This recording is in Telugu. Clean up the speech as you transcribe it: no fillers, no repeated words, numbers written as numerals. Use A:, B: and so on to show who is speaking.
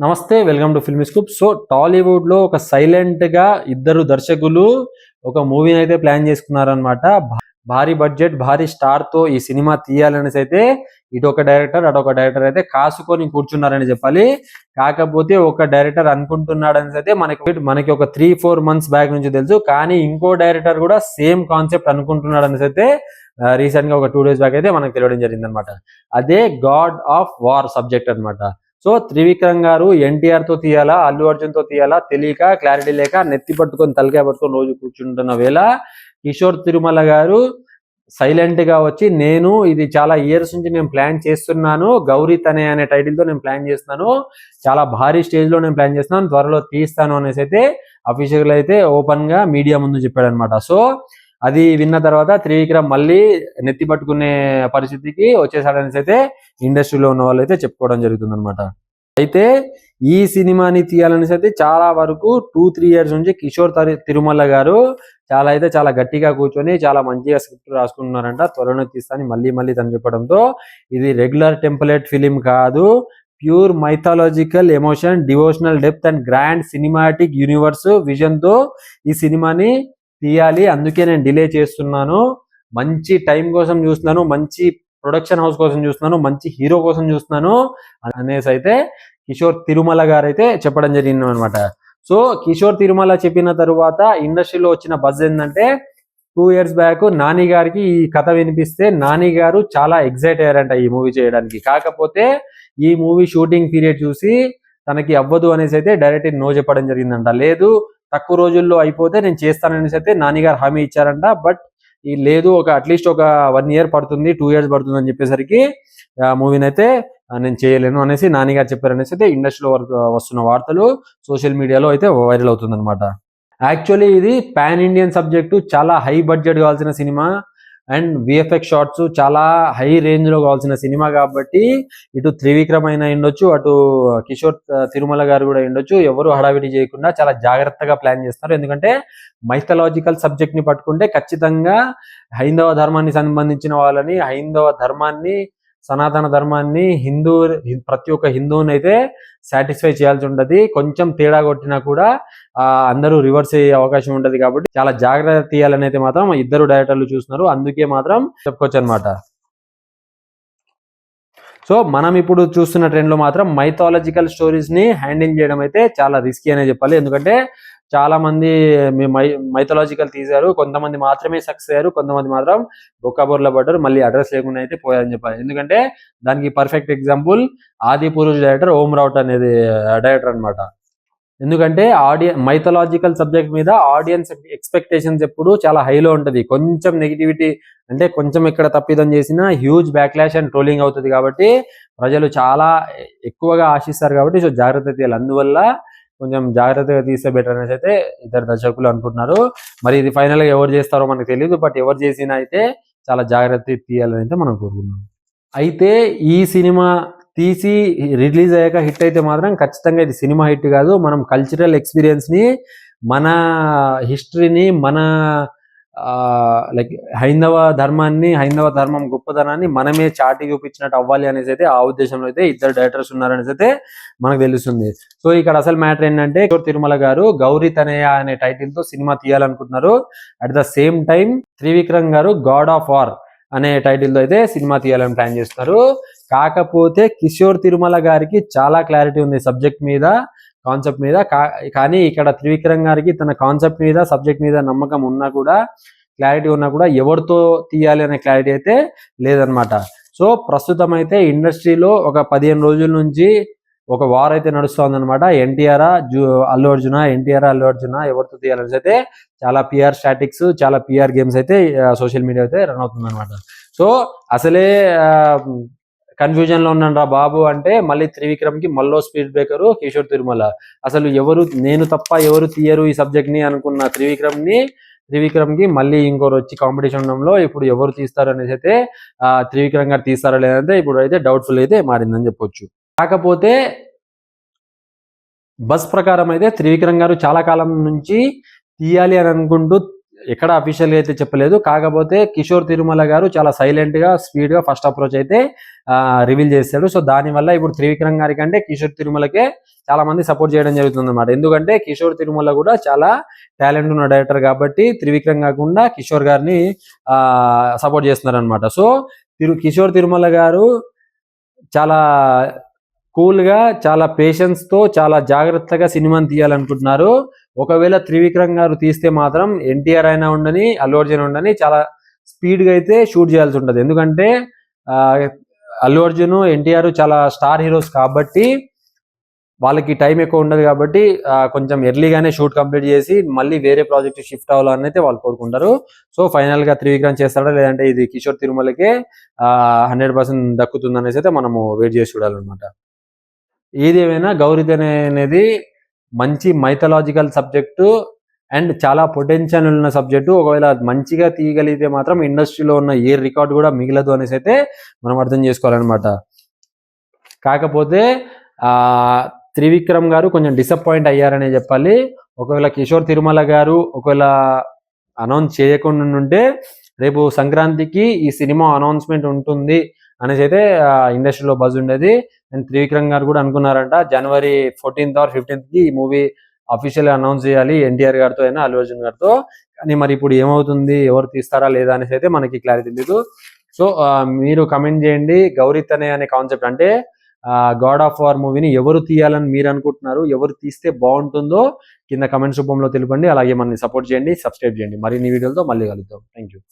A: నమస్తే, welcome to film scoop. So Tollywood లో ఒక సైలెంట్ గా ఇద్దరు దర్శకులు ఒక మూవీని అయితే ప్లాన్ చేసుకున్నారనమాట. భారీ బడ్జెట్ భారీ స్టార్ తో ఈ సినిమా తీయాలనేసి అయితే ఇటు ఒక డైరెక్టర్ అటొక డైరెక్టర్ అయితే కాసుకొని కూర్చున్నారని చెప్పాలి. కాకపోతే ఒక డైరెక్టర్ అనుకుంటున్నాడనేసి అయితే మనకి ఒక 3-4 మంత్స్ బ్యాక్ నుంచి తెలుసు. కానీ ఇంకో డైరెక్టర్ కూడా సేమ్ కాన్సెప్ట్ అనుకుంటున్నాడనేసి అయితే రీసెంట్ గా ఒక 2 days బ్యాక్ అయితే మనకు తెలియడం జరిగింది అనమాట. అదే గాడ్ ఆఫ్ వార్ సబ్జెక్ట్ అనమాట. సో త్రివిక్రమ్ గారు ఎన్టీఆర్ తో తీయాలా, అల్లు అర్జున్ తో తీయాలా తెలియక, క్లారిటీ లేక నెత్తి పట్టుకొని తలకాయ పట్టుకొని రోజు కూర్చుంటున్న వేళ కిషోర్ తిరుమల గారు సైలెంట్ గా వచ్చి, నేను ఇది చాలా ఇయర్స్ నుంచి నేను ప్లాన్ చేస్తున్నాను, గౌరీ తనే అనే టైటిల్ తో నేను ప్లాన్ చేస్తున్నాను, చాలా భారీ స్టేజ్ లో నేను ప్లాన్ చేస్తున్నాను, త్వరలో తీస్తాను అనేసి అయితే అఫీషియల్ అయితే ఓపెన్ గా మీడియా ముందు చెప్పాడు అనమాట. సో అది విన్న తర్వాత త్రివిక్రమ్ మళ్ళీ నెత్తి పట్టుకునే పరిస్థితికి వచ్చేసాడనేసి అయితే ఇండస్ట్రీలో ఉన్న వాళ్ళు అయితే చెప్పుకోవడం జరుగుతుంది అనమాట. అయితే ఈ సినిమాని తీయాలనేసి అయితే చాలా వరకు 2-3 years నుంచి కిషోర్ తిరుమల గారు చాలా గట్టిగా కూర్చొని చాలా మంచిగా స్క్రిప్ట్ రాసుకుంటున్నారంట. త్వరలో తీస్తానని మళ్ళీ తను చెప్పడంతో ఇది రెగ్యులర్ టెంప్లెట్ ఫిలిం కాదు, pure mythological emotion, devotional depth and grand cinematic universe vision తో ఈ సినిమాని తీయాలి, అందుకే నేను డిలే చేస్తున్నాను, మంచి టైం కోసం చూస్తున్నాను, మంచి ప్రొడక్షన్ హౌస్ కోసం చూస్తున్నాను, మంచి హీరో కోసం చూస్తున్నాను అనేసి అయితే కిషోర్ తిరుమల గారు అయితే చెప్పడం జరిగింది అనమాట. సో కిషోర్ తిరుమల చెప్పిన తరువాత ఇండస్ట్రీలో వచ్చిన బజ్ ఏంటంటే 2 years బ్యాక్ నాని గారికి ఈ కథ వినిపిస్తే నాని గారు చాలా ఎగ్జైట్ అయ్యారంట ఈ మూవీ చేయడానికి. కాకపోతే ఈ మూవీ షూటింగ్ పీరియడ్ చూసి తనకి అవ్వదు అనేసి అయితే డైరెక్ట్ నో చెప్పడం జరిగిందంట. లేదు, తక్కువ రోజుల్లో అయిపోతే నేను చేస్తాననేసి అయితే నాని గారు హామీ ఇచ్చారంట. బట్ ఈ లేదు, అట్లీస్ట్ ఒక 1 year పడుతుంది, 2 years పడుతుంది అని చెప్పేసరికి మూవీని అయితే నేను చేయలేను అనేసి నాని గారు చెప్పారనేసి అయితే ఇండస్ట్రీలో వస్తున్న వార్తలు సోషల్ మీడియాలో అయితే వైరల్ అవుతుంది అనమాట. యాక్చువల్లీ ఇది పాన్ ఇండియన్ సబ్జెక్టు, చాలా హై బడ్జెట్ కావాల్సిన సినిమా అండ్ విఎఫ్ఎక్స్ షాట్స్ చాలా హై రేంజ్ లో కావాల్సిన సినిమా కాబట్టి ఇటు త్రివిక్రమ్ అయినా ఉండొచ్చు, అటు కిషోర్ తిరుమల గారు కూడా ఉండొచ్చు, ఎవరు హడావిడి చేయకుండా చాలా జాగ్రత్తగా ప్లాన్ చేస్తారు. ఎందుకంటే మైథలాజికల్ సబ్జెక్ట్ ని పట్టుకుంటే ఖచ్చితంగా హైందవ ధర్మాన్ని సంబంధించిన వాళ్ళని, హైందవ ధర్మాన్ని, సనాతన ధర్మాన్ని, ప్రతి ఒక్క హిందువుని అయితే సాటిస్ఫై చేయాల్సి ఉంటది. కొంచెం తేడా కొట్టినా కూడా అందరూ రివర్స్ అయ్యే అవకాశం ఉంటది. కాబట్టి చాలా జాగ్రత్త తీయాలని అయితే మాత్రం ఇద్దరు డైరెక్టర్లు చూస్తున్నారు. అందుకే మాత్రం చెప్పుకోవచ్చు అనమాట. సో మనం ఇప్పుడు చూస్తున్న ట్రెండ్ లో మాత్రం మైథాలజికల్ స్టోరీస్ ని హ్యాండిల్ చేయడం అయితే చాలా రిస్కీ అనే చెప్పాలి. ఎందుకంటే చాలా మంది మైథాలజికల్ తీశారు, కొంతమంది మాత్రమే సక్సెస్ అయ్యారు, కొంతమంది మాత్రం బొక్కబోర్ల పడ్డారు, మళ్ళీ అడ్రస్ లేకుండా అయితే పోయారని చెప్పాలి. ఎందుకంటే దానికి పర్ఫెక్ట్ ఎగ్జాంపుల్ ఆది పురుష్ డైరెక్టర్ ఓం రావుట్ అనేది డైరెక్టర్ అనమాట. ఎందుకంటే మైథలాజికల్ సబ్జెక్ట్ మీద ఆడియన్స్ ఎక్స్పెక్టేషన్స్ ఎప్పుడు చాలా హైలో ఉంటది. కొంచెం నెగిటివిటీ అంటే కొంచెం ఇక్కడ తప్పిదం చేసినా హ్యూజ్ బ్యాక్లాష్ అండ్ ట్రోలింగ్ అవుతుంది. కాబట్టి ప్రజలు చాలా ఎక్కువగా ఆశిస్తారు. కాబట్టి సో జాగ్రత్త తీయాలి. అందువల్ల కొంచెం జాగ్రత్తగా తీస్తే బెటర్ అనేసి అయితే ఇద్దరు దర్శకులు అనుకుంటున్నారు. మరి ఇది ఫైనల్ గా ఎవరు చేస్తారో మనకు తెలియదు. బట్ ఎవరు చేసినా అయితే చాలా జాగ్రత్త తీయాలని అయితే మనం కోరుకుంటున్నాం. అయితే ఈ సినిమా తీసి రిలీజ్ అయ్యాక హిట్ అయితే మాత్రం ఖచ్చితంగా ఇది సినిమా హిట్ కాదు. మనం కల్చరల్ ఎక్స్పీరియన్స్ ని, మన హిస్టరీని, మన లైక్ హైందవ ధర్మాన్ని, హైందవ ధర్మం గొప్పతనాన్ని మనమే చాటి చూపించినట్టు అవ్వాలి అనేసి అయితే ఆ ఉద్దేశంలో అయితే ఇద్దరు డైరెక్టర్స్ ఉన్నారనేసి అయితే మనకు తెలుస్తుంది. సో ఇక్కడ అసలు మ్యాటర్ ఏంటంటే తిరుమల గారు గౌరీ తనయ అనే టైటిల్ తో సినిమా తీయాలనుకుంటున్నారు. At the same time Trivikram గారు గాడ్ ఆఫ్ వార్ అనే టైటిల్ తో అయితే సినిమా తీయాలని ప్లాన్ చేస్తున్నారు. కాకపోతే కిషోర్ తిరుమల గారికి చాలా క్లారిటీ ఉంది సబ్జెక్ట్ మీద, కాన్సెప్ట్ మీద. కానీ ఇక్కడ త్రివిక్రమ్ గారికి తన కాన్సెప్ట్ మీద, సబ్జెక్ట్ మీద నమ్మకం ఉన్నా కూడా, క్లారిటీ ఉన్నా కూడా ఎవరితో తీయాలి అనే క్లారిటీ అయితే లేదనమాట. సో ప్రస్తుతం అయితే ఇండస్ట్రీలో ఒక 15 రోజుల నుంచి ఒక వార్ అయితే నడుస్తుంది అనమాట. ఎన్టీఆర్ అల్లు అర్జున ఎవరితో తీయాలని అయితే చాలా పిఆర్ స్టాటిక్స్, చాలా పిఆర్ గేమ్స్ అయితే సోషల్ మీడియా అయితే రన్ అవుతుంది అనమాట. సో అసలే కన్ఫ్యూజన్ లో ఉన్నాను రా బాబు అంటే మళ్ళీ త్రివిక్రమ్ కి మళ్ళీ స్పీడ్ బ్రేకరు కిషోర్ తిరుమల. అసలు నేను తప్ప ఎవరు తీయరు ఈ సబ్జెక్ట్ ని అనుకున్న త్రివిక్రమ్ కి మళ్ళీ ఇంకోరు వచ్చి కాంపిటీషన్ ఉండడంలో ఇప్పుడు ఎవరు తీస్తారు అనేసి అయితే త్రివిక్రమ్ గారు తీస్తారా లేదంటే ఇప్పుడు అయితే డౌట్ఫుల్ అయితే మారిందని చెప్పొచ్చు. కాకపోతే బస్ ప్రకారం అయితే త్రివిక్రమ్ గారు చాలా కాలం నుంచి తీయాలి అని అనుకుంటూ ఎక్కడ అఫీషియల్ గా అయితే చెప్పలేదు. కాకపోతే కిషోర్ తిరుమల గారు చాలా సైలెంట్ గా స్పీడ్ గా ఫస్ట్ అప్రోచ్ అయితే రివీల్ చేశాడు. సో దానివల్ల ఇప్పుడు త్రివిక్రమ్ గారి కంటే కిషోర్ తిరుమలకే చాలా మంది సపోర్ట్ చేయడం జరుగుతుంది అనమాట. ఎందుకంటే కిషోర్ తిరుమల కూడా చాలా టాలెంట్ ఉన్న డైరెక్టర్ కాబట్టి త్రివిక్రమ్ కాకుండా కిషోర్ గారిని సపోర్ట్ చేస్తున్నారు అనమాట. సో కిషోర్ తిరుమల గారు చాలా కూల్ గా, చాలా పేషెన్స్ తో, చాలా జాగ్రత్తగా సినిమాని తీయాలనుకుంటున్నారు. ఒకవేళ త్రివిక్రమ్ గారు తీస్తే మాత్రం ఎన్టీఆర్ అయినా ఉండని, అల్లు అర్జున్ ఉండని చాలా స్పీడ్ గా అయితే షూట్ చేయాల్సి ఉంటుంది. ఎందుకంటే అల్లు అర్జున్, ఎన్టీఆర్ చాలా స్టార్ హీరోస్ కాబట్టి వాళ్ళకి టైం ఎక్కువ ఉండదు కాబట్టి కొంచెం ఎర్లీగానే షూట్ కంప్లీట్ చేసి మళ్ళీ వేరే ప్రాజెక్ట్ షిఫ్ట్ అవ్వాలని అయితే వాళ్ళు కోరుకుంటారు. సో ఫైనల్ గా త్రివిక్రమ్ చేస్తాడా లేదంటే ఇది కిషోర్ తిరుమలకే 100% దక్కుతుంది అనేసి అయితే మనము వెయిట్ చేసి చూడాలన్నమాట. ఏదేమైనా గౌరీతనే అనేది మంచి మైథలాజికల్ సబ్జెక్టు అండ్ చాలా పొటెన్షియల్ ఉన్న సబ్జెక్టు. ఒకవేళ మంచిగా తీయగలిగితే మాత్రం ఇండస్ట్రీలో ఉన్న ఏ రికార్డు కూడా మిగలదు అనేసి అయితే మనం అర్థం చేసుకోవాలన్నమాట. కాకపోతే త్రివిక్రమ్ గారు కొంచెం డిసప్పాయింట్ అయ్యారనే చెప్పాలి. ఒకవేళ కిషోర్ తిరుమల గారు ఒకవేళ అనౌన్స్ చేయకుండా ఉంటే రేపు సంక్రాంతికి ఈ సినిమా అనౌన్స్మెంట్ ఉంటుంది అనేసి అయితే ఇండస్ట్రీలో బజ్ ఉండేది. అండ్ త్రివిక్రమ్ గారు కూడా అనుకున్నారంట January 14th or 15th కి ఈ మూవీ అఫీషియల్ అనౌన్స్ చేయాలి ఎన్టీఆర్ గారితో అయినా అల్లు అర్జున్ గారితో. కానీ మరి ఇప్పుడు ఏమవుతుంది, ఎవరు తీస్తారా లేదా అనేసి అయితే మనకి క్లారిటీ లేదు. సో మీరు కమెంట్ చేయండి, గౌరీతనే అనే కాన్సెప్ట్ అంటే గాడ్ ఆఫ్ వార్ మూవీని ఎవరు తీయాలని మీరు అనుకుంటున్నారు, ఎవరు తీస్తే బాగుంటుందో కింద కమెంట్స్ రూపంలో తెలుపండి. అలాగే మనని సపోర్ట్ చేయండి, సబ్స్క్రైబ్ చేయండి. మరిన్ని వీడియోలతో మళ్ళీ కలుద్దాం. Thank you.